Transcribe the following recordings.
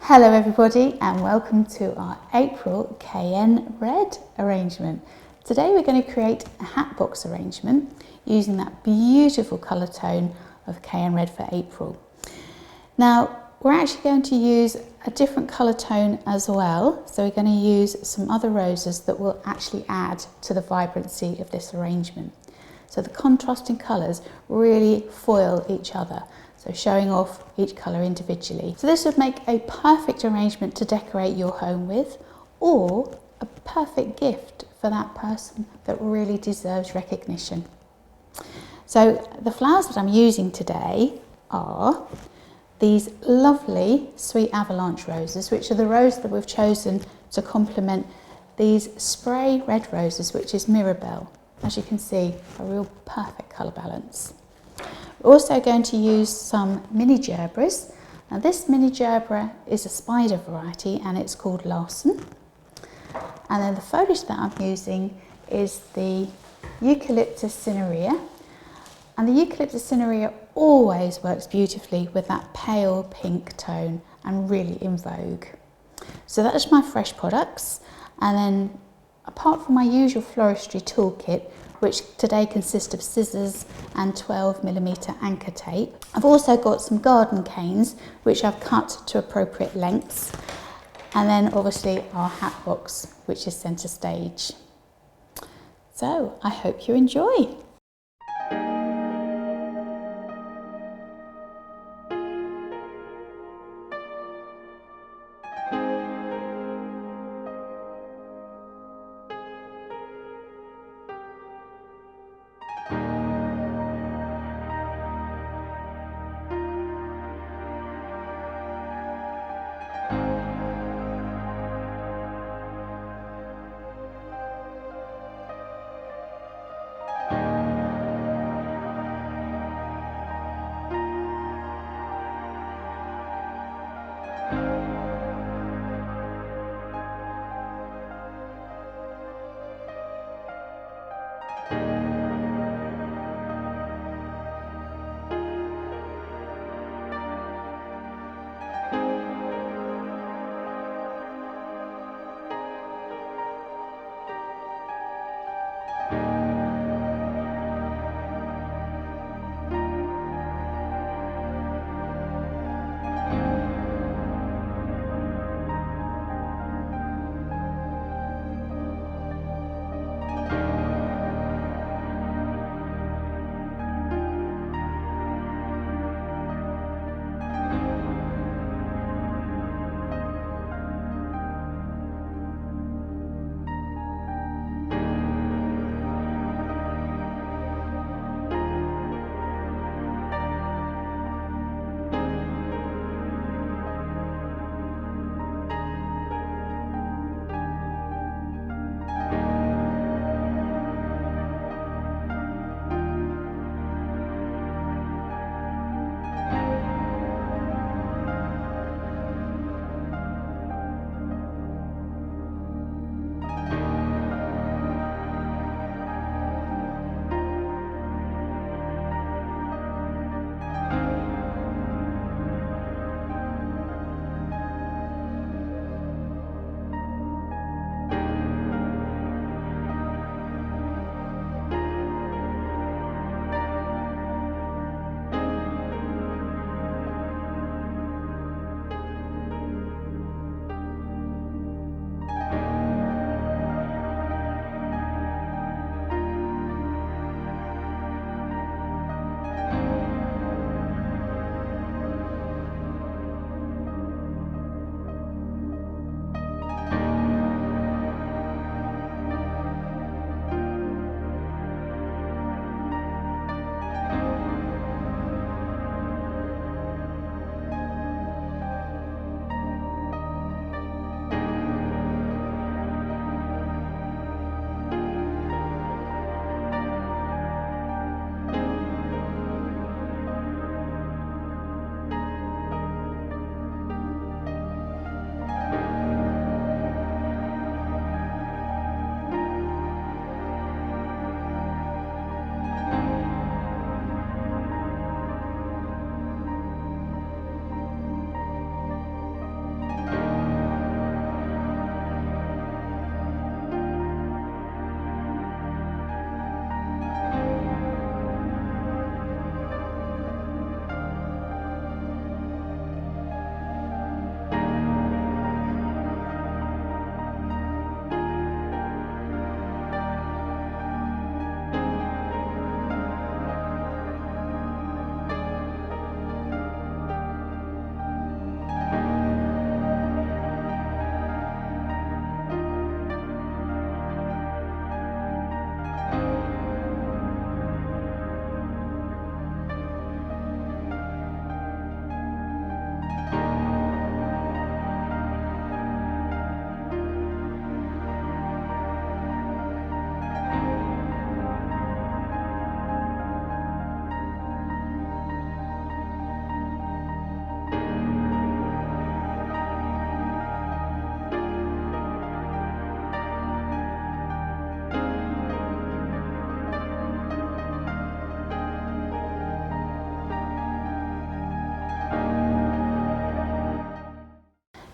Hello everybody and welcome to our April Cayenne Red arrangement. Today we're going to create a hat box arrangement using that beautiful colour tone of Cayenne Red for April. Now we're actually going to use a different colour tone as well, so we're going to use some other roses that will actually add to the vibrancy of this arrangement. So the contrasting colours really foil each other, so showing off each colour individually. So this would make a perfect arrangement to decorate your home with, or a perfect gift for that person that really deserves recognition. So the flowers that I'm using today are these lovely sweet Avalanche roses, which are the roses that we've chosen to complement these spray red roses, which is Mirabel. As you can see, a real perfect colour balance. We're also going to use some mini gerbras. Now this mini gerbera is a spider variety and it's called Larsson. And then the foliage that I'm using is the Eucalyptus Cinerea. And the Eucalyptus Cinerea always works beautifully with that pale pink tone and really in vogue. So that's my fresh products. And then apart from my usual floristry toolkit, which today consists of scissors and 12mm anchor tape, I've also got some garden canes which I've cut to appropriate lengths, and then obviously our hat box, which is centre stage. So I hope you enjoy.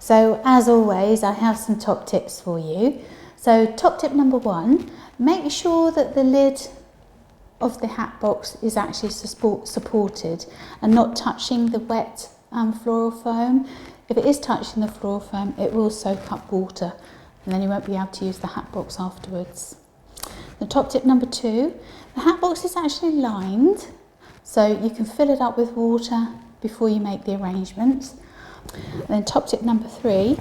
So as always, I have some top tips for you. So top tip number 1, make sure that the lid of the hat box is actually supported and not touching the wet floral foam. If it is touching the floral foam, it will soak up water and then you won't be able to use the hat box afterwards. The top tip number 2, the hat box is actually lined, so you can fill it up with water before you make the arrangements. And then top tip number 3,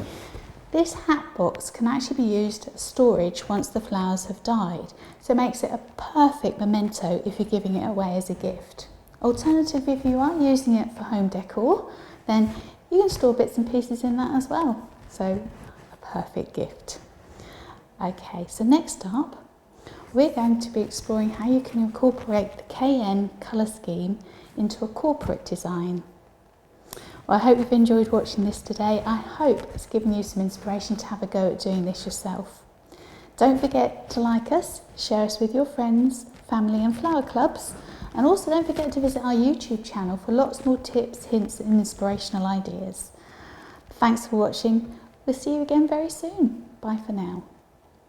this hat box can actually be used as storage once the flowers have died, so it makes it a perfect memento if you're giving it away as a gift. Alternatively, if you are using it for home decor, then you can store bits and pieces in that as well, so a perfect gift. Okay, so next up, we're going to be exploring how you can incorporate the Cayenne colour scheme into a corporate design. Well, I hope you've enjoyed watching this today. I hope it's given you some inspiration to have a go at doing this yourself. Don't forget to like us, share us with your friends, family and flower clubs, and also don't forget to visit our YouTube channel for lots more tips, hints and inspirational ideas. Thanks for watching. We'll see you again very soon. Bye for now.